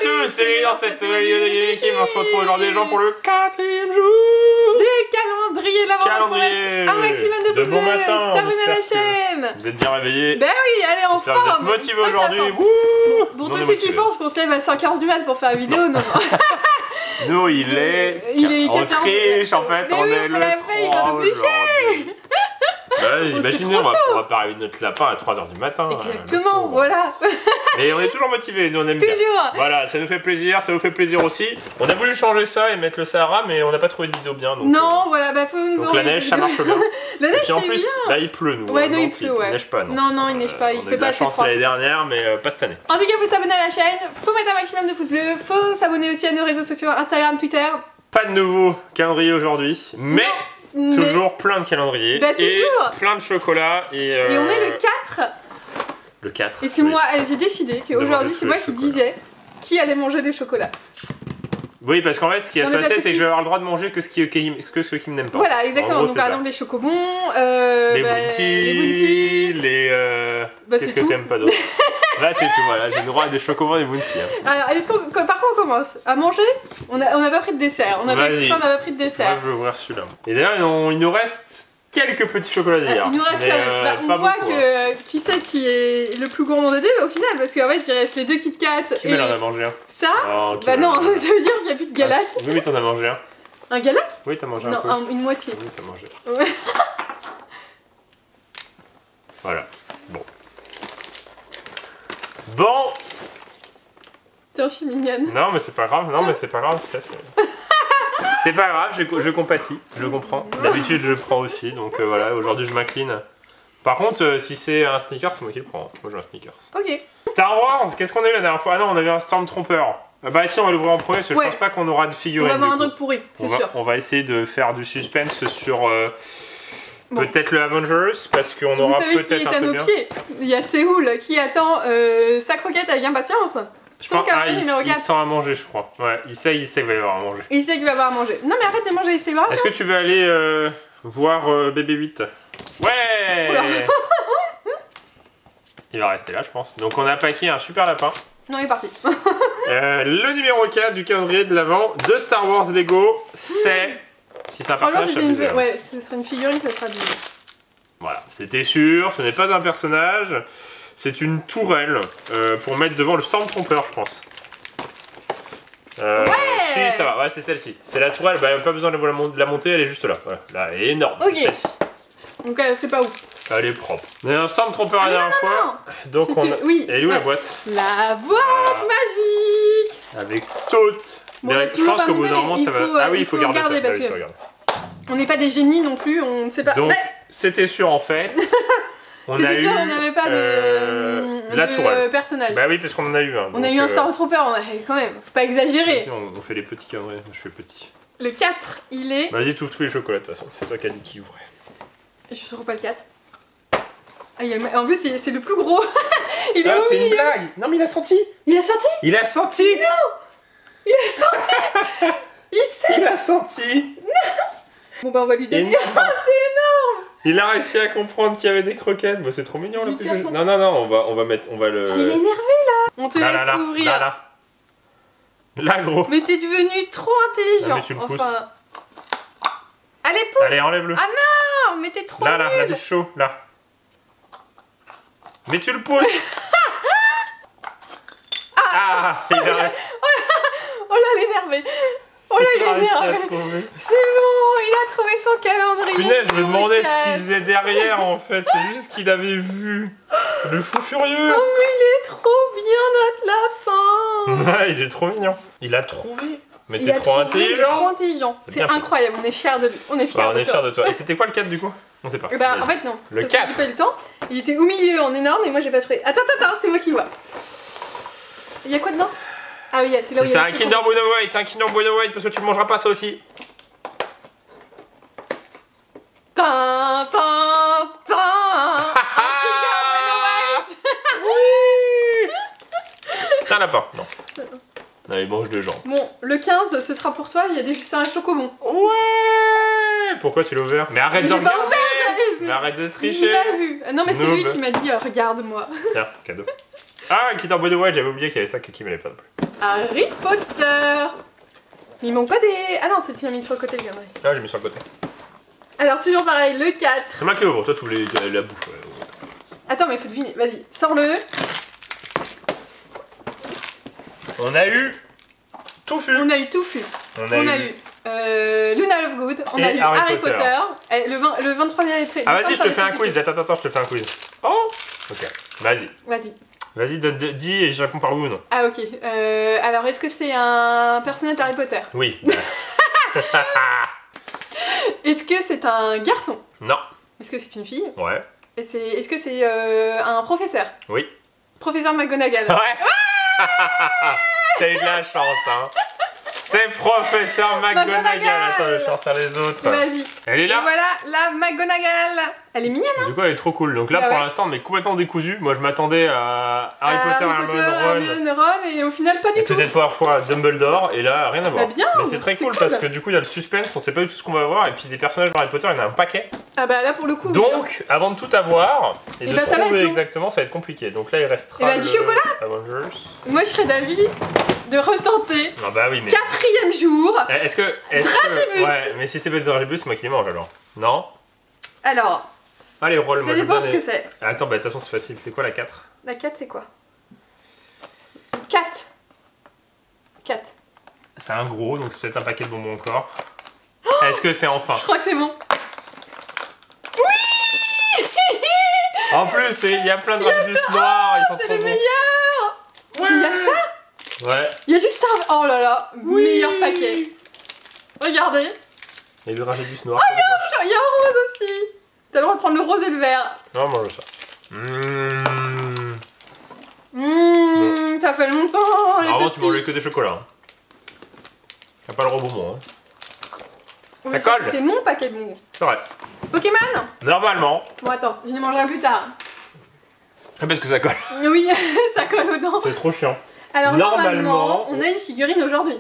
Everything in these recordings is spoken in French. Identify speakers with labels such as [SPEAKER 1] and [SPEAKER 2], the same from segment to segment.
[SPEAKER 1] tous et dans cette nouvelle vidéo de Geeky, on se retrouve aujourd'hui pour le 4e jour
[SPEAKER 2] des calendriers de l'avant. Un maximum de pouces bleus, s'abonner à la chaîne.
[SPEAKER 1] Vous êtes bien réveillés?
[SPEAKER 2] Ben oui, allez en forme.
[SPEAKER 1] Vous êtes motivés aujourd'hui.
[SPEAKER 2] Pour tous ceux qui pensent qu'on se lève à 5h du mat pour faire la vidéo, non.
[SPEAKER 1] Nous, il est on triche en fait, on est le 3 aujourd'hui. Bah, imaginez, on va pas arriver de notre lapin à 3h du matin.
[SPEAKER 2] Exactement, voilà.
[SPEAKER 1] Mais on est toujours motivés, nous on aime bien.
[SPEAKER 2] Toujours.
[SPEAKER 1] Voilà, ça nous fait plaisir, ça vous fait plaisir aussi. On a voulu changer ça et mettre le Sahara, mais on n'a pas trouvé de vidéo bien. Donc,
[SPEAKER 2] non, voilà, bah faut nous
[SPEAKER 1] donc la neige, ça marche bien.
[SPEAKER 2] La neige,
[SPEAKER 1] et puis en
[SPEAKER 2] c'est
[SPEAKER 1] plus,
[SPEAKER 2] bien.
[SPEAKER 1] bah, il pleut, nous.
[SPEAKER 2] Ouais, non, il pleut, ouais.
[SPEAKER 1] Il neige pas, non.
[SPEAKER 2] Non, il neige pas, il fait pas assez froid.
[SPEAKER 1] On a eu de la chance l'année dernière, mais pas cette année.
[SPEAKER 2] En tout cas, faut s'abonner à la chaîne, faut mettre un maximum de pouces bleus, faut s'abonner aussi à nos réseaux sociaux, Instagram, Twitter.
[SPEAKER 1] Pas de nouveau calendrier aujourd'hui, mais toujours plein de calendriers.
[SPEAKER 2] Bah,
[SPEAKER 1] et plein de chocolat. Et
[SPEAKER 2] on est le 4.
[SPEAKER 1] Le 4.
[SPEAKER 2] Et c'est moi, j'ai décidé qu'aujourd'hui, c'est moi qui disais qui allait manger du chocolat.
[SPEAKER 1] Oui, parce qu'en fait, ce qui va se passer, c'est que je vais avoir le droit de manger que ceux qui me n'aiment pas.
[SPEAKER 2] Voilà, exactement. Donc, par exemple, les chocobons,
[SPEAKER 1] les bounty, qu'est-ce que t'aimes pas d'autre? Là, c'est tout, voilà, j'ai le droit à des chocobons et des bounty.
[SPEAKER 2] Alors, par contre, on commence à manger. On n'a pas pris de dessert. On avait exprès, on n'a pas pris de dessert.
[SPEAKER 1] Moi, je vais ouvrir celui-là. Et d'ailleurs, il nous reste quelques petits chocolats d'ailleurs.
[SPEAKER 2] Il nous reste on voit qui c'est qui est le plus gourmand des deux au final, parce qu'en fait, il reste les deux Kit Kat.
[SPEAKER 1] Qui en a mangé un?
[SPEAKER 2] Ça bah non, ça veut dire qu'il n'y a plus de galac.
[SPEAKER 1] Oui, mais t'en as mangé un.
[SPEAKER 2] Un galac?
[SPEAKER 1] Oui, t'as mangé un peu.
[SPEAKER 2] Non, une moitié.
[SPEAKER 1] Oui, t'as mangé. Ouais. Voilà. Bon.
[SPEAKER 2] Tiens, je suis mignonne.
[SPEAKER 1] Non, mais c'est pas grave. Non, mais c'est pas grave. C'est pas grave, je compatis, je comprends. D'habitude, je prends aussi, donc voilà, aujourd'hui, je m'incline. Par contre, si c'est un sneaker, c'est moi qui le prends. Moi, j'ai un sneakers.
[SPEAKER 2] Ok.
[SPEAKER 1] Star Wars, qu'est-ce qu'on a eu la dernière fois? Ah non, on avait un Stormtrooper. Bah si, on va l'ouvrir en premier, parce que je pense pas qu'on aura de figurines.
[SPEAKER 2] On va avoir un truc pourri, c'est sûr.
[SPEAKER 1] On va essayer de faire du suspense sur peut-être le Avengers, parce qu'on aura peut-être un peu bien.
[SPEAKER 2] Il y a Séoul qui attend sa croquette avec impatience.
[SPEAKER 1] Je pense il sent à manger, je crois. Ouais, il sait qu'il va y avoir à manger.
[SPEAKER 2] Il sait qu'il va y avoir à manger. Non mais arrête de manger les célébrations.
[SPEAKER 1] Est-ce que tu veux aller voir BB8? Ouais. Il va rester là, je pense. Donc on a packé un super lapin.
[SPEAKER 2] Non, il est parti.
[SPEAKER 1] Le numéro 4 du calendrier de l'avant de Star Wars Lego, c'est... Si c'est un personnage,
[SPEAKER 2] ouais, ce serait une figurine, ça sera bien.
[SPEAKER 1] Voilà, c'était sûr, ce n'est pas un personnage. C'est une tourelle pour mettre devant le Stormtrooper, je pense.
[SPEAKER 2] Ouais.
[SPEAKER 1] Si, ça va, ouais, c'est celle-ci. C'est la tourelle, bah, pas besoin de la monter, elle est juste là. Voilà. Là, elle est énorme.
[SPEAKER 2] Ok. Donc, c'est pas où.
[SPEAKER 1] Elle est propre. On a un Stormtrooper la dernière fois. Donc, on a...
[SPEAKER 2] Oui.
[SPEAKER 1] Elle est où la boîte?
[SPEAKER 2] La boîte magique.
[SPEAKER 1] Avec toutes.
[SPEAKER 2] Bon,
[SPEAKER 1] je pense qu'au bout d'un moment, ça va. Ah oui, il faut garder ça.
[SPEAKER 2] Parce que on n'est pas des génies non plus, on ne sait pas.
[SPEAKER 1] Donc, c'était sûr en fait.
[SPEAKER 2] C'était sûr, on n'avait pas de personnage.
[SPEAKER 1] Bah oui, parce qu'on en a eu un.
[SPEAKER 2] On a eu un Stormtrooper, quand même, faut pas exagérer.
[SPEAKER 1] On fait les petits calendriers, je fais petit.
[SPEAKER 2] Le 4, il est...
[SPEAKER 1] Vas-y, t'ouvres tous les chocolats de toute façon, c'est toi qui as dit qui ouvrait.
[SPEAKER 2] Je trouve pas le 4. Ah, en plus, c'est le plus gros. Il est
[SPEAKER 1] c'est une blague. Non mais il a senti.
[SPEAKER 2] Il a senti.
[SPEAKER 1] Il a senti.
[SPEAKER 2] Non. Il a senti. Il sait.
[SPEAKER 1] Il a senti.
[SPEAKER 2] Non. Bon bah on va lui donner. Ah, c'est énorme.
[SPEAKER 1] Il a réussi à comprendre qu'il y avait des croquettes. Bah, c'est trop mignon là. Non, on va le.
[SPEAKER 2] Il est énervé là. On te laisse ouvrir.
[SPEAKER 1] Là gros.
[SPEAKER 2] Mais t'es devenu trop intelligent.
[SPEAKER 1] Mais tu le pousses.
[SPEAKER 2] Allez, pousse.
[SPEAKER 1] Allez, enlève-le.
[SPEAKER 2] Ah non, mais t'es trop nul.
[SPEAKER 1] Là, du chaud, là. Mais tu le pousses. Il a...
[SPEAKER 2] Oh là, elle est énervée. Oh là, il est énervé. C'est bon, il a trouvé son calendrier.
[SPEAKER 1] Punaise, je me demandais ce qu'il faisait derrière en fait. C'est juste qu'il avait vu le fou furieux.
[SPEAKER 2] Oh mais il est trop bien notre lapin.
[SPEAKER 1] Ouais, il est trop mignon. Il a trouvé. Mais t'es trop intelligent.
[SPEAKER 2] Il est trop intelligent. C'est incroyable, on est fiers de lui. On est fiers de toi.
[SPEAKER 1] Et c'était quoi le 4 du coup? On sait pas.
[SPEAKER 2] Bah en fait non.
[SPEAKER 1] Le 4.
[SPEAKER 2] J'ai pas eu le temps. Il était au milieu en énorme et moi j'ai pas trouvé. Attends, c'est moi qui vois. Il y a quoi dedans? Ah oui, c'est là où il y a
[SPEAKER 1] un Kinder Bueno White, parce que tu ne mangeras pas ça aussi.
[SPEAKER 2] Un Kinder Bueno White.
[SPEAKER 1] Oui. C'est un lapin. Non. Non, il mange de gens.
[SPEAKER 2] Bon, le 15, ce sera pour toi, c'est un chocobon.
[SPEAKER 1] Ouais. Pourquoi tu l'as ouvert? Mais arrête de regarder. Mais arrête de tricher.
[SPEAKER 2] Il m'a vu. Non mais c'est lui qui m'a dit regarde-moi.
[SPEAKER 1] Tiens, cadeau. Ah, Kinder Bueno White, j'avais oublié qu'il y avait ça que Kim n'avait pas non plus.
[SPEAKER 2] Harry Potter. Mais il manque pas des... Ah non, c'est tu l'as mis sur le côté le calendrier.
[SPEAKER 1] Ah, j'ai mis sur le côté.
[SPEAKER 2] Alors toujours pareil, le 4.
[SPEAKER 1] C'est moi qui ouvre, toi tu ouvres la bouche. Ouais.
[SPEAKER 2] Attends, mais faut deviner, vas-y, sors-le.
[SPEAKER 1] On a eu Touffu.
[SPEAKER 2] On a eu Touffu. On a eu Luna Lovegood. On a eu Harry Potter. Le 23e est très...
[SPEAKER 1] Ah vas-y, je te fais un quiz. Attends, je te fais un quiz. Oh. Ok, vas-y.
[SPEAKER 2] Vas-y.
[SPEAKER 1] Vas-y, dis et je réponds par oui ou non.
[SPEAKER 2] Ah ok. Alors, est-ce que c'est un personnage d'Harry Potter?
[SPEAKER 1] Oui.
[SPEAKER 2] Est-ce que c'est un garçon?
[SPEAKER 1] Non.
[SPEAKER 2] Est-ce que c'est une fille?
[SPEAKER 1] Ouais.
[SPEAKER 2] Est-ce que c'est un professeur?
[SPEAKER 1] Oui.
[SPEAKER 2] Professeur McGonagall.
[SPEAKER 1] Ouais. T'as eu de la chance, hein. C'est professeur McGonagall. Attends, je vais sortir les autres.
[SPEAKER 2] Vas-y.
[SPEAKER 1] Elle est là.
[SPEAKER 2] Et voilà, la McGonagall. Elle est mignonne, hein?
[SPEAKER 1] Du coup, elle est trop cool. Donc là, pour l'instant, on est complètement décousu. Moi, je m'attendais à Harry Potter, Hermione,
[SPEAKER 2] Ron, et au final, pas du tout.
[SPEAKER 1] Peut-être parfois Dumbledore, et là, rien à voir.
[SPEAKER 2] Bah bien,
[SPEAKER 1] mais c'est très cool parce que du coup, il y a le suspense, on sait pas du tout ce qu'on va voir, et puis des personnages de Harry Potter, il y en a un paquet.
[SPEAKER 2] Ah bah là, pour le coup.
[SPEAKER 1] Donc, avant de tout avoir, et de
[SPEAKER 2] bah,
[SPEAKER 1] trouver exactement, ça va être compliqué. Donc là, il restera.
[SPEAKER 2] Et bah, du chocolat.
[SPEAKER 1] Avengers.
[SPEAKER 2] Moi, je serais d'avis de retenter.
[SPEAKER 1] Ah bah oui, mais.
[SPEAKER 2] 4e jour.
[SPEAKER 1] Est-ce que.
[SPEAKER 2] Dragibus.
[SPEAKER 1] Ouais, mais si c'est pas Dragibus, c'est moi qui les mange alors. Non?
[SPEAKER 2] Alors.
[SPEAKER 1] Allez, roll, moi
[SPEAKER 2] Ça dépend ce que c'est.
[SPEAKER 1] Attends, bah de toute façon, c'est facile. C'est quoi la 4?
[SPEAKER 2] La 4, c'est quoi? 4. 4.
[SPEAKER 1] C'est un gros, donc c'est peut-être un paquet de bonbons encore. Est-ce que c'est enfin?
[SPEAKER 2] Je crois que c'est bon. Oui.
[SPEAKER 1] En plus, il y a plein de Dragibus noirs, ils sont
[SPEAKER 2] C'est
[SPEAKER 1] trop
[SPEAKER 2] le
[SPEAKER 1] bons.
[SPEAKER 2] meilleur.
[SPEAKER 1] Ouais.
[SPEAKER 2] Il y a que ça?
[SPEAKER 1] Ouais.
[SPEAKER 2] Il y a juste un... Oh là là, meilleur paquet. Regardez.
[SPEAKER 1] Il y a des Dragibus noirs.
[SPEAKER 2] Oh, il y a un rose aussi. T'as le droit de prendre le rose et le vert.
[SPEAKER 1] Non, mange ça.
[SPEAKER 2] Ça fait longtemps.
[SPEAKER 1] Normalement, tu mangeais que des chocolats. Hein. T'as pas le rebonbon. Hein.
[SPEAKER 2] Ouais,
[SPEAKER 1] ça colle.
[SPEAKER 2] C'était mon paquet de bonbons.
[SPEAKER 1] C'est vrai.
[SPEAKER 2] Pokémon.
[SPEAKER 1] Normalement.
[SPEAKER 2] Bon, attends, je les mangerai plus tard.
[SPEAKER 1] Parce que ça colle.
[SPEAKER 2] Oui, ça colle aux dents.
[SPEAKER 1] C'est trop chiant.
[SPEAKER 2] Alors, normalement, on a une figurine aujourd'hui.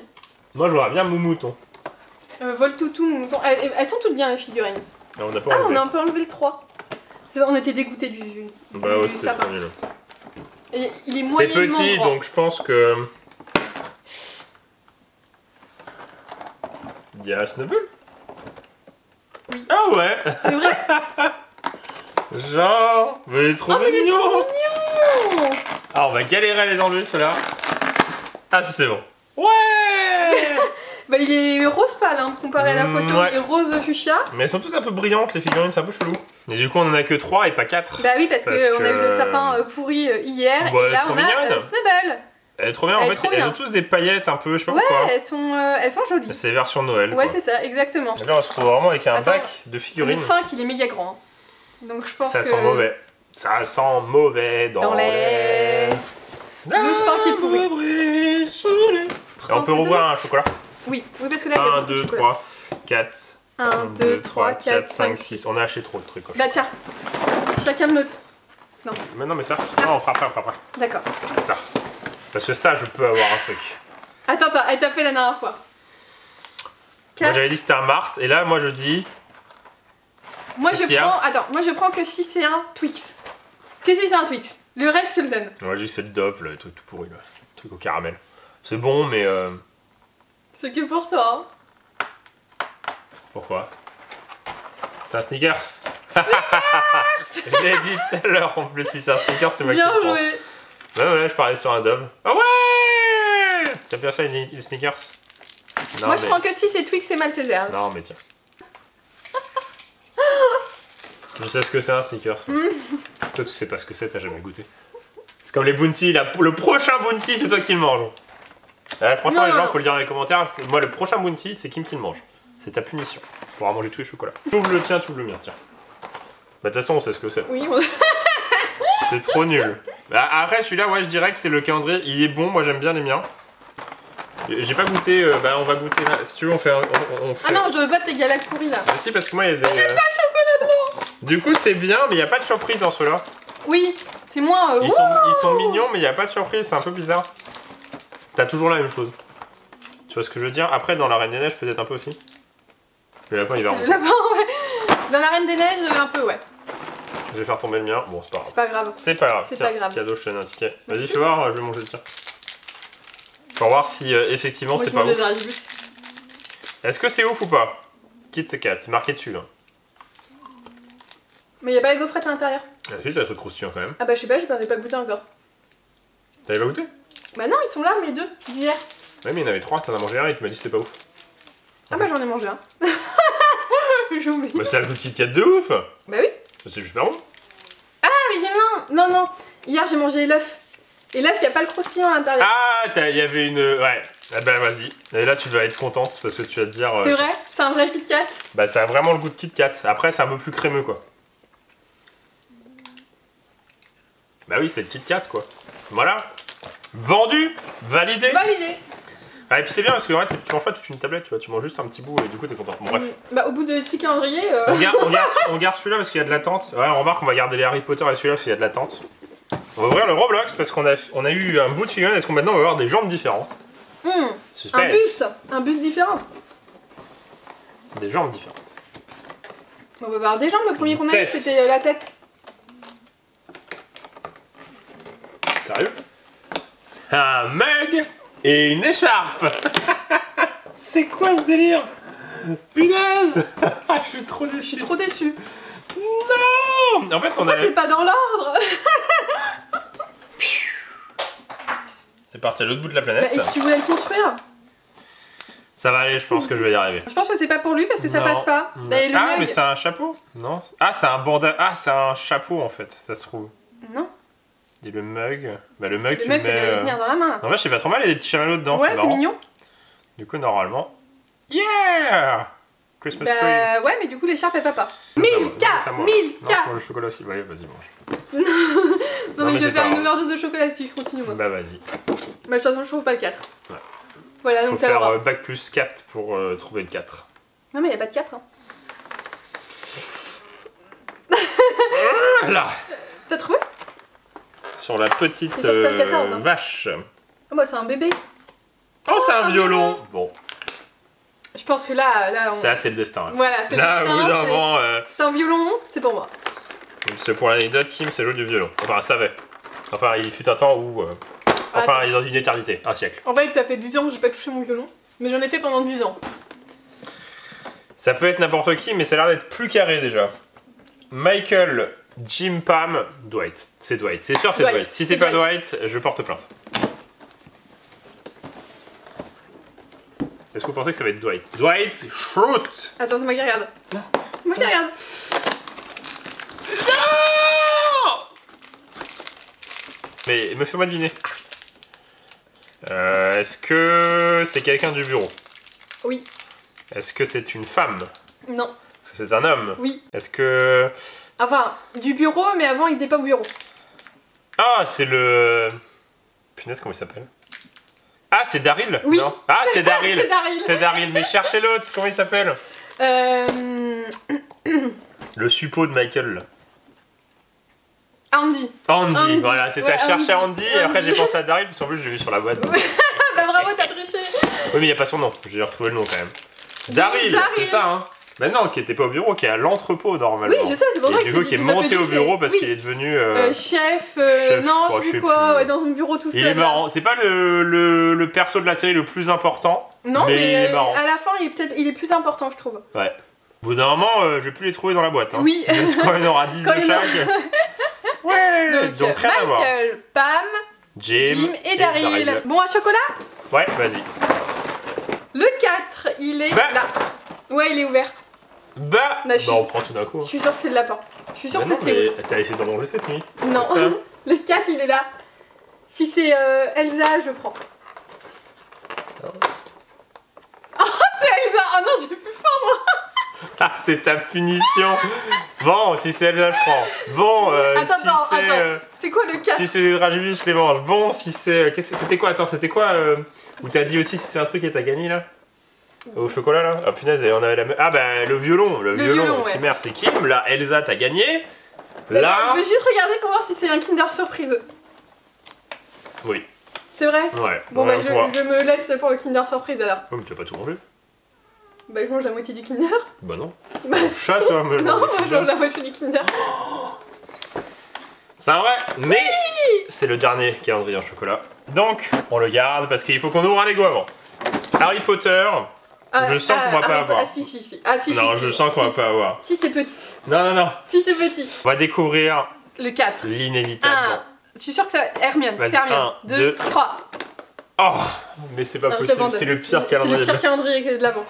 [SPEAKER 1] Moi, j'aurais bien Moumouton.
[SPEAKER 2] Voltoutou, Mouton. Elles sont toutes bien, les figurines.
[SPEAKER 1] Ah, on a pas enlevé.
[SPEAKER 2] On a un peu enlevé le 3. On était dégoûtés du.
[SPEAKER 1] Bah ouais, c'était trop nul.
[SPEAKER 2] Et il est
[SPEAKER 1] C'est
[SPEAKER 2] moyennement
[SPEAKER 1] petit,
[SPEAKER 2] grand.
[SPEAKER 1] donc je pense que. Il y a Snubbull.
[SPEAKER 2] Oui.
[SPEAKER 1] Ah ouais.
[SPEAKER 2] C'est vrai.
[SPEAKER 1] Genre, mais il est trop
[SPEAKER 2] mais il est
[SPEAKER 1] mignon.
[SPEAKER 2] trop mignon.
[SPEAKER 1] Ah, on va galérer à les enlever ceux-là. Ah, c'est bon. Ouais.
[SPEAKER 2] Bah il est rose pâle hein, comparé à la photo,
[SPEAKER 1] ouais.
[SPEAKER 2] il est rose fuchsia.
[SPEAKER 1] Mais elles sont toutes un peu brillantes les figurines, c'est un peu chelou. Et du coup on en a que 3 et pas 4.
[SPEAKER 2] Bah oui parce qu'on a eu le sapin pourri hier
[SPEAKER 1] bah,
[SPEAKER 2] et là on a Snubbull.
[SPEAKER 1] Elle est trop bien, en fait elles ont tous des paillettes un peu, je sais pas pourquoi.
[SPEAKER 2] Ouais, elles sont jolies.
[SPEAKER 1] C'est version Noël.
[SPEAKER 2] Ouais c'est ça, exactement.
[SPEAKER 1] Et là on se retrouve vraiment avec un bac de figurines.
[SPEAKER 2] Le 5 il est méga grand. Hein. Donc je pense
[SPEAKER 1] ça
[SPEAKER 2] que...
[SPEAKER 1] sent mauvais. Ça sent mauvais dans les...
[SPEAKER 2] Le 5 est pourri.
[SPEAKER 1] Et on peut rouvrir un chocolat.
[SPEAKER 2] Oui, parce que là il y a
[SPEAKER 1] 1, 2, 3, 4.
[SPEAKER 2] 1, 2, 3, 4, 5, 6.
[SPEAKER 1] On a acheté trop de trucs.
[SPEAKER 2] Bah tiens, chacun le note. Non.
[SPEAKER 1] Mais non, mais ça, on fera après.
[SPEAKER 2] D'accord.
[SPEAKER 1] Ça. Parce que ça, je peux avoir un truc.
[SPEAKER 2] Attends, elle t'a fait la dernière fois.
[SPEAKER 1] Moi j'avais dit c'était un Mars, et là, moi je dis.
[SPEAKER 2] Moi je prends que si c'est un Twix. Que si c'est un Twix. Le reste, je te le donne.
[SPEAKER 1] Moi je dis c'est le Dove, le truc tout pourri, là. Le truc au caramel. C'est bon, mais.
[SPEAKER 2] C'est que pour toi. Hein.
[SPEAKER 1] Pourquoi? C'est un Snickers. Je l'ai dit tout à l'heure en plus, si c'est un Snickers, c'est moi qui le prends.
[SPEAKER 2] Bien joué.
[SPEAKER 1] Ouais, je parlais sur un Dove. Ah ouais! T'as bien ça, les Snickers? Non,
[SPEAKER 2] moi je prends que si c'est Twix et Malteser.
[SPEAKER 1] Non, mais tiens. Je sais ce que c'est un Snickers. Toi, tu sais pas ce que c'est, t'as jamais goûté. C'est comme les Bounty, le prochain Bounty, c'est toi qui le manges. Franchement, les gens, faut le dire dans les commentaires. Moi, le prochain Bounty, c'est Kim qui le mange. C'est ta punition. Tu pourras manger tous les chocolats. Tu ouvres le tien, tu ouvres le mien, tiens. Bah, de toute façon, on sait ce que c'est.
[SPEAKER 2] Oui,
[SPEAKER 1] c'est trop nul. Bah, après, celui-là, ouais, je dirais que c'est le calendrier. Il est bon, moi j'aime bien les miens. J'ai pas goûté, bah on va goûter là. Si tu veux, on fait.
[SPEAKER 2] Ah non, je veux pas tes galaxies pourries là.
[SPEAKER 1] Bah, si, parce que moi il y a des.
[SPEAKER 2] J'ai pas de chocolat blanc.
[SPEAKER 1] Du coup, c'est bien, mais il n'y a pas de surprise dans ceux-là.
[SPEAKER 2] Oui, c'est moins.
[SPEAKER 1] Ils sont mignons, mais il n'y a pas de surprise, c'est un peu bizarre. T'as toujours la même chose. Tu vois ce que je veux dire? Après, dans la Reine des Neiges, peut-être un peu aussi. Le lapin, il va rentrer.
[SPEAKER 2] Le lapin, ouais. Dans la Reine des Neiges, un peu, ouais.
[SPEAKER 1] Je vais faire tomber le mien. Bon, c'est pas grave.
[SPEAKER 2] C'est pas grave.
[SPEAKER 1] C'est pas grave.
[SPEAKER 2] C'est pas grave.
[SPEAKER 1] Cadeau, je te donne un ticket. Vas-y, fais voir, je vais manger le tien. Pour voir si effectivement
[SPEAKER 2] Moi,
[SPEAKER 1] c'est
[SPEAKER 2] je
[SPEAKER 1] pas
[SPEAKER 2] mange
[SPEAKER 1] ouf.
[SPEAKER 2] des Haribo.
[SPEAKER 1] Est-ce que c'est ouf ou pas? Kit Kat, c'est marqué dessus là.
[SPEAKER 2] Mais y a pas les gaufrettes à l'intérieur.
[SPEAKER 1] Ah, si, t'as des trucs croustillants quand même.
[SPEAKER 2] Ah bah je sais pas, j'ai pas goûté encore.
[SPEAKER 1] T'avais pas goûté?
[SPEAKER 2] Bah non, ils sont là, mes deux, d'hier.
[SPEAKER 1] Ouais, mais il y en avait 3, t'en as mangé un et tu m'as dit que c'était pas ouf.
[SPEAKER 2] Ah bah j'en ai mangé un. J'ai oublié.
[SPEAKER 1] Bah, c'est un goût de Kit Kat de ouf!
[SPEAKER 2] Bah oui.
[SPEAKER 1] C'est super bon.
[SPEAKER 2] Ah mais j'aime bien. Non, non. Hier j'ai mangé l'œuf. Et l'œuf, y a pas le croustillant à l'intérieur.
[SPEAKER 1] Ah, il y avait une. Ouais. Ah bah vas-y. Et là, tu vas être contente parce que tu vas te dire.
[SPEAKER 2] C'est vrai? C'est un vrai Kit Kat?
[SPEAKER 1] Bah, ça a vraiment le goût de Kit Kat. Après, c'est un peu plus crémeux quoi. Bah oui, c'est le Kit Kat quoi. Voilà. Vendu! Validé!
[SPEAKER 2] Validé.
[SPEAKER 1] Ah, et puis c'est bien parce que en fait, tu manges pas toute une tablette, tu vois. Tu manges juste un petit bout et du coup, t'es content. Bon, bref.
[SPEAKER 2] Bah au bout de 6 calendriers.
[SPEAKER 1] On garde celui-là parce qu'il y a de l'attente. Ouais, on remarque qu'on va garder les Harry Potter et celui-là parce qu'il y a de l'attente. On va ouvrir le Roblox parce qu'on a eu un bout de figurine. Est-ce qu'on maintenant on va avoir des jambes différentes? Suspense.
[SPEAKER 2] Un bus différent.
[SPEAKER 1] Des jambes différentes.
[SPEAKER 2] On va avoir des jambes, le premier qu'on a eu
[SPEAKER 1] Tête.
[SPEAKER 2] c'était la tête.
[SPEAKER 1] Sérieux? Un mug et une écharpe. C'est quoi ce délire? Punaise. Je suis trop déçu.
[SPEAKER 2] Je suis trop déçue.
[SPEAKER 1] Non. En fait, on
[SPEAKER 2] Pourquoi
[SPEAKER 1] a.
[SPEAKER 2] c'est pas dans l'ordre?
[SPEAKER 1] C'est parti à l'autre bout de la
[SPEAKER 2] Bah,
[SPEAKER 1] planète.
[SPEAKER 2] et si tu voulais le construire?
[SPEAKER 1] Ça va aller, je pense que je vais y arriver.
[SPEAKER 2] Je pense que c'est pas pour lui parce que ça
[SPEAKER 1] Non.
[SPEAKER 2] passe pas.
[SPEAKER 1] Non.
[SPEAKER 2] Bah, et le
[SPEAKER 1] Ah,
[SPEAKER 2] mug.
[SPEAKER 1] mais c'est un chapeau? Non. Ah, c'est un bandana. Ah, c'est un chapeau en fait, ça se trouve.
[SPEAKER 2] Non.
[SPEAKER 1] Et le mug. Bah, le mug,
[SPEAKER 2] Le
[SPEAKER 1] tu
[SPEAKER 2] mug,
[SPEAKER 1] le
[SPEAKER 2] ça
[SPEAKER 1] mets.
[SPEAKER 2] va venir dans la main. Là.
[SPEAKER 1] En vrai, je sais pas trop mal, il y a des petits chamallows dedans.
[SPEAKER 2] Ouais, c'est
[SPEAKER 1] marrant.
[SPEAKER 2] mignon.
[SPEAKER 1] Du coup, normalement. Yeah! Christmas tree.
[SPEAKER 2] Bah ouais, mais du coup l'écharpe elle va pas.
[SPEAKER 1] Ça,
[SPEAKER 2] 1000K.
[SPEAKER 1] ça, moi.
[SPEAKER 2] 1000K.
[SPEAKER 1] Non, je mange le chocolat aussi. Ouais, vas-y, mange.
[SPEAKER 2] Non, mais je
[SPEAKER 1] c'est
[SPEAKER 2] vais
[SPEAKER 1] pas
[SPEAKER 2] faire une
[SPEAKER 1] grave.
[SPEAKER 2] overdose de chocolat si je continue moi.
[SPEAKER 1] Bah, vas-y.
[SPEAKER 2] Bah de toute façon je trouve pas le 4.
[SPEAKER 1] Ouais.
[SPEAKER 2] Voilà,
[SPEAKER 1] Faut
[SPEAKER 2] donc t'as le
[SPEAKER 1] faire
[SPEAKER 2] droit.
[SPEAKER 1] bac plus 4 pour trouver le 4.
[SPEAKER 2] Non mais y a pas de 4 hein.
[SPEAKER 1] Voilà!
[SPEAKER 2] T'as trouvé?
[SPEAKER 1] Sur la petite
[SPEAKER 2] C'est sûr que c'est pas le 14, hein.
[SPEAKER 1] vache.
[SPEAKER 2] Oh bah c'est un bébé.
[SPEAKER 1] Oh, c'est un violon! Bon,
[SPEAKER 2] Je pense que là on...
[SPEAKER 1] ça, c'est le destin. Là,
[SPEAKER 2] Voilà, c'est
[SPEAKER 1] là
[SPEAKER 2] le
[SPEAKER 1] au bout
[SPEAKER 2] destin,
[SPEAKER 1] d'un moment.
[SPEAKER 2] c'est un violon, c'est pour moi.
[SPEAKER 1] C'est pour l'anecdote, Kim, c'est jouer du violon. Enfin, elle savait. Enfin, il fut un temps où. Enfin,
[SPEAKER 2] Attends.
[SPEAKER 1] il est dans une éternité, un siècle.
[SPEAKER 2] En fait ça fait 10 ans que j'ai pas touché mon violon. Mais j'en ai fait pendant 10 ans.
[SPEAKER 1] Ça peut être n'importe qui, mais ça a l'air d'être plus carré déjà. Michael, Jim, Pam, Dwight. C'est Dwight, c'est sûr, c'est
[SPEAKER 2] Dwight.
[SPEAKER 1] Dwight. Si
[SPEAKER 2] C'est
[SPEAKER 1] c'est pas
[SPEAKER 2] Dwight.
[SPEAKER 1] Dwight, je porte plainte. Est-ce que vous pensez que ça va être Dwight? Dwight Schrute!
[SPEAKER 2] Attends, c'est moi qui regarde. C'est moi qui regarde.
[SPEAKER 1] Non! Mais me fais-moi deviner. Est-ce que c'est quelqu'un du bureau?
[SPEAKER 2] Oui.
[SPEAKER 1] Est-ce que c'est une femme?
[SPEAKER 2] Non.
[SPEAKER 1] Est-ce que c'est un homme?
[SPEAKER 2] Oui.
[SPEAKER 1] Est-ce que...
[SPEAKER 2] Enfin, du bureau, mais avant il était pas au bureau.
[SPEAKER 1] Ah, c'est le... Punaise, comment il s'appelle? Ah, c'est Daryl?
[SPEAKER 2] Oui.
[SPEAKER 1] Non. Ah, c'est Daryl.
[SPEAKER 2] C'est Daryl.
[SPEAKER 1] C'est Daryl, mais cherchez l'autre, comment il s'appelle? Le suppôt de Michael. Là.
[SPEAKER 2] Andy.
[SPEAKER 1] Andy, voilà, c'est ça.
[SPEAKER 2] Ouais,
[SPEAKER 1] Je cherchais
[SPEAKER 2] Andy.
[SPEAKER 1] Andy, et après j'ai pensé à Daryl, parce qu'en plus je l'ai vu sur la boîte. donc.
[SPEAKER 2] Bah bravo, t'as triché.
[SPEAKER 1] Oui, mais il n'y a pas son nom, j'ai retrouvé le nom quand même. Daryl,
[SPEAKER 2] Daryl.
[SPEAKER 1] c'est ça, hein? Ben non, qui était pas au bureau, qui est à l'entrepôt normalement.
[SPEAKER 2] Oui, je sais, c'est pour ça
[SPEAKER 1] Et
[SPEAKER 2] que
[SPEAKER 1] du coup,
[SPEAKER 2] c'est
[SPEAKER 1] qui est
[SPEAKER 2] tout à fait
[SPEAKER 1] monté au
[SPEAKER 2] juste.
[SPEAKER 1] bureau parce
[SPEAKER 2] Oui.
[SPEAKER 1] qu'il est devenu.
[SPEAKER 2] Chef,
[SPEAKER 1] chef,
[SPEAKER 2] non,
[SPEAKER 1] oh,
[SPEAKER 2] je sais
[SPEAKER 1] je
[SPEAKER 2] plus
[SPEAKER 1] sais
[SPEAKER 2] quoi,
[SPEAKER 1] plus.
[SPEAKER 2] ouais, dans un bureau tout seul.
[SPEAKER 1] Il est
[SPEAKER 2] là.
[SPEAKER 1] marrant. C'est pas le perso de la série le plus important.
[SPEAKER 2] Non,
[SPEAKER 1] mais,
[SPEAKER 2] mais
[SPEAKER 1] il est marrant.
[SPEAKER 2] à la fin, il est plus important, je trouve.
[SPEAKER 1] Ouais. Au bout d'un moment, je vais plus les trouver dans la boîte. Hein.
[SPEAKER 2] Oui.
[SPEAKER 1] Parce qu'on en aura 10 de
[SPEAKER 2] Quand il y en a-
[SPEAKER 1] chaque. Ouais. Donc rien à voir.
[SPEAKER 2] Michael, Pam, Jim et Daryl. Bon, un chocolat?
[SPEAKER 1] Ouais, vas-y.
[SPEAKER 2] Le 4, il est
[SPEAKER 1] Bah.
[SPEAKER 2] là. Ouais, il est ouvert.
[SPEAKER 1] Bah,
[SPEAKER 2] Bah, je suis-
[SPEAKER 1] on prend tout d'un coup.
[SPEAKER 2] Je suis sûre que c'est de lapin. Je suis sûre
[SPEAKER 1] Mais
[SPEAKER 2] que
[SPEAKER 1] non,
[SPEAKER 2] c'est
[SPEAKER 1] mais t'as essayé d'en manger cette nuit.
[SPEAKER 2] Non.
[SPEAKER 1] C'est ça.
[SPEAKER 2] Le 4, il est là. Si c'est Elsa, je prends. Oh, c'est Elsa! Oh non, j'ai plus faim, moi!
[SPEAKER 1] Ah, c'est ta punition. Bon, si c'est Elsa, je prends. Bon,
[SPEAKER 2] Attends,
[SPEAKER 1] si
[SPEAKER 2] attends,
[SPEAKER 1] c'est...
[SPEAKER 2] attends. C'est quoi le 4?
[SPEAKER 1] Si c'est des dragibus, je les mange. Bon, si c'est... C'était quoi? Attends, c'était quoi où t'as dit aussi si c'est un truc et t'as gagné, là? Au chocolat, là? Ah, punaise, on avait la même... Ah, bah, le violon. Le violon,
[SPEAKER 2] ouais.
[SPEAKER 1] si mère, c'est Kim. Là, Elsa, t'as gagné.
[SPEAKER 2] Attends,
[SPEAKER 1] Là...
[SPEAKER 2] je vais juste regarder pour voir si c'est un Kinder Surprise.
[SPEAKER 1] Oui.
[SPEAKER 2] C'est vrai?
[SPEAKER 1] Ouais.
[SPEAKER 2] Bon,
[SPEAKER 1] ouais,
[SPEAKER 2] bah,
[SPEAKER 1] on pourra.
[SPEAKER 2] je me laisse pour le Kinder Surprise alors.
[SPEAKER 1] Oh, mais tu vas pas tout manger?
[SPEAKER 2] Bah, je mange la moitié du Kinder.
[SPEAKER 1] Bah non.
[SPEAKER 2] Bah,
[SPEAKER 1] Chat, toi, me
[SPEAKER 2] non, moi, je mange la moitié du Kinder.
[SPEAKER 1] C'est un vrai, mais c'est le dernier calendrier en chocolat. Donc, on le garde parce qu'il faut qu'on ouvre un Lego avant. Harry Potter, je sens qu'on va pas avoir.
[SPEAKER 2] Ah si. Ah si,
[SPEAKER 1] non, je sens qu'on va pas avoir.
[SPEAKER 2] Si c'est petit.
[SPEAKER 1] Non.
[SPEAKER 2] Si c'est petit.
[SPEAKER 1] On va découvrir
[SPEAKER 2] le 4.
[SPEAKER 1] L'inévitable.
[SPEAKER 2] Je suis sûre que c'est Hermione. C'est Hermione. 1, 2, 3.
[SPEAKER 1] Oh, mais c'est pas possible, c'est le pire calendrier.
[SPEAKER 2] C'est le pire calendrier de l'avant.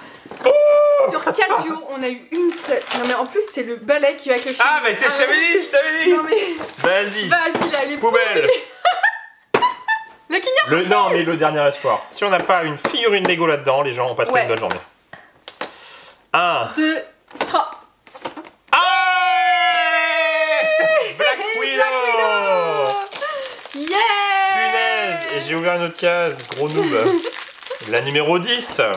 [SPEAKER 2] Oh sur 4 jours, on a eu une seule. Non mais en plus, c'est le balai qui va avec le chien.
[SPEAKER 1] Ah mais je t'avais dit.
[SPEAKER 2] Non mais...
[SPEAKER 1] Vas-y
[SPEAKER 2] là, elle est
[SPEAKER 1] poubelle.
[SPEAKER 2] Le Kinder Surprise.
[SPEAKER 1] Non mais le dernier espoir. Si on n'a pas une figurine Lego là-dedans, les gens, on passe pas une bonne journée. 1,
[SPEAKER 2] 2, 3.
[SPEAKER 1] Black Widow.
[SPEAKER 2] Yeah.
[SPEAKER 1] Punaise. Et j'ai ouvert une autre case, gros noob. La numéro 10.
[SPEAKER 2] Ah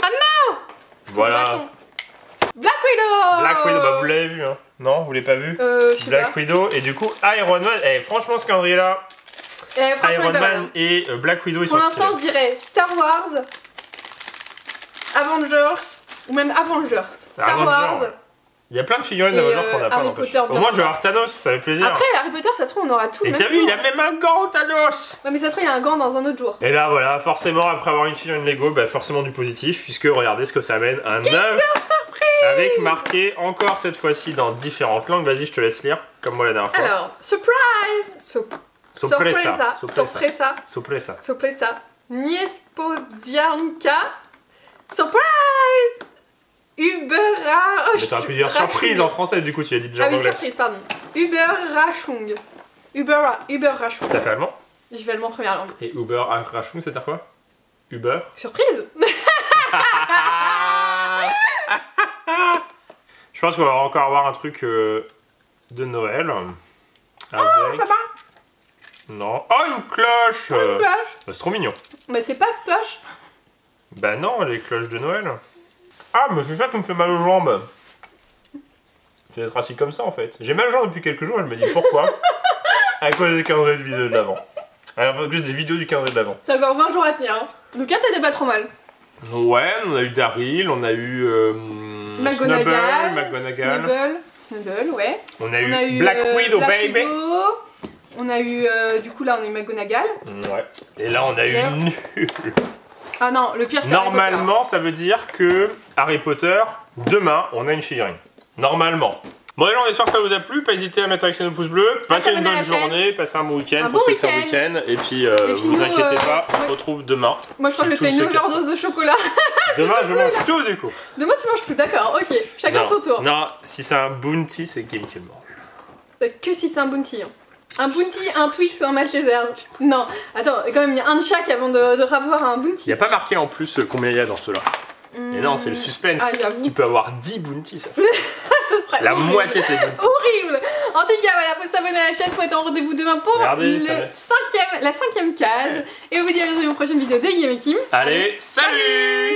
[SPEAKER 2] non.
[SPEAKER 1] Voilà.
[SPEAKER 2] Black Widow.
[SPEAKER 1] Black Widow, bah vous l'avez vu hein. Non, vous l'avez pas vu? Black Widow et du coup Iron Man. Eh, franchement ce calendrier là, Iron Man et Black Widow ils sont stylés.
[SPEAKER 2] Pour l'instant je dirais Star Wars, Avengers ou même Avengers. Star Wars.
[SPEAKER 1] Il y a plein de figurines d'Avengers qu'on n'a pas n'empêche. Au moins je vais avoir Thanos, ça fait plaisir.
[SPEAKER 2] Après Harry Potter ça se trouve on aura tout.
[SPEAKER 1] Et t'as vu, il a même un gant Thanos.
[SPEAKER 2] Ouais mais ça se trouve il y a un gant dans un autre jour.
[SPEAKER 1] Et là voilà, forcément après avoir une figurine Lego, bah forcément du positif puisque regardez ce que ça amène, un 9 avec marqué encore cette fois-ci dans différentes langues. Vas-y je te laisse lire comme moi la dernière fois.
[SPEAKER 2] Alors, surprise. Sorpresa. Niespodzianka. Surprise. Ubera...
[SPEAKER 1] Mais t'aurais pu dire surprise en français du coup, tu l'as dit déjà en anglais.
[SPEAKER 2] Ah oui, surprise, pardon. Überraschung. Überraschung.
[SPEAKER 1] T'as fait allemand?
[SPEAKER 2] J'ai fait allemand première langue.
[SPEAKER 1] Et Überraschung, c'est-à-dire quoi? Uber?
[SPEAKER 2] Surprise.
[SPEAKER 1] Je pense qu'on va encore avoir un truc de Noël. Avec...
[SPEAKER 2] Oh, ça va.
[SPEAKER 1] Non. Oh, une cloche.
[SPEAKER 2] Une cloche.
[SPEAKER 1] Bah, c'est trop mignon.
[SPEAKER 2] Mais c'est pas de cloche.
[SPEAKER 1] Bah non, les cloches de Noël. Ah, mais c'est ça qui me fait mal aux jambes. Je vais être assis comme ça en fait. J'ai mal aux jambes depuis quelques jours et je me dis pourquoi. À cause des calendriers de vidéos de l'avant. À cause des vidéos du calendrier de l'avant.
[SPEAKER 2] T'as encore 20 jours à tenir. Hein. Le 4 était pas trop mal.
[SPEAKER 1] Ouais, on a eu Daryl, on a eu
[SPEAKER 2] McGonagall, ouais.
[SPEAKER 1] On a eu Black Widow, baby.
[SPEAKER 2] On a eu, du coup là on a eu McGonagall.
[SPEAKER 1] Ouais. Et là on a eu nul.
[SPEAKER 2] Ah non, le pire c'est
[SPEAKER 1] normalement ça veut dire que Harry Potter, demain on a une figurine. Normalement. Bon les gens, on espère que ça vous a plu, pas hésiter à mettre avec nos pouces bleus, passez une bonne journée, passez un bon week-end pour ceux qui sont en week-end, et puis vous inquiétez pas, on se retrouve demain.
[SPEAKER 2] Moi je crois que je fais une overdose de chocolat.
[SPEAKER 1] Demain je mange tout du coup.
[SPEAKER 2] Demain tu manges tout, d'accord, ok, chacun son tour.
[SPEAKER 1] Non, si c'est un bounty, c'est Kim qui le mange.
[SPEAKER 2] Que si c'est un bounty. Hein. Un bounty, un Twix ou un Malteser. Non, attends, quand même il y a un de chaque avant de revoir un bounty.
[SPEAKER 1] Il n'y a pas marqué en plus combien il y a dans ceux-là. Et non, c'est le suspense. Ah, tu peux avoir 10 bounties, ça.
[SPEAKER 2] Ce serait
[SPEAKER 1] la
[SPEAKER 2] horrible.
[SPEAKER 1] moitié c'est bounties.
[SPEAKER 2] Horrible. En tout cas, voilà, faut s'abonner à la chaîne, faut être en rendez-vous demain pour la 5e case. Et on vous dit à bientôt dans une prochaine vidéo de Guillaume et Kim.
[SPEAKER 1] Allez, salut.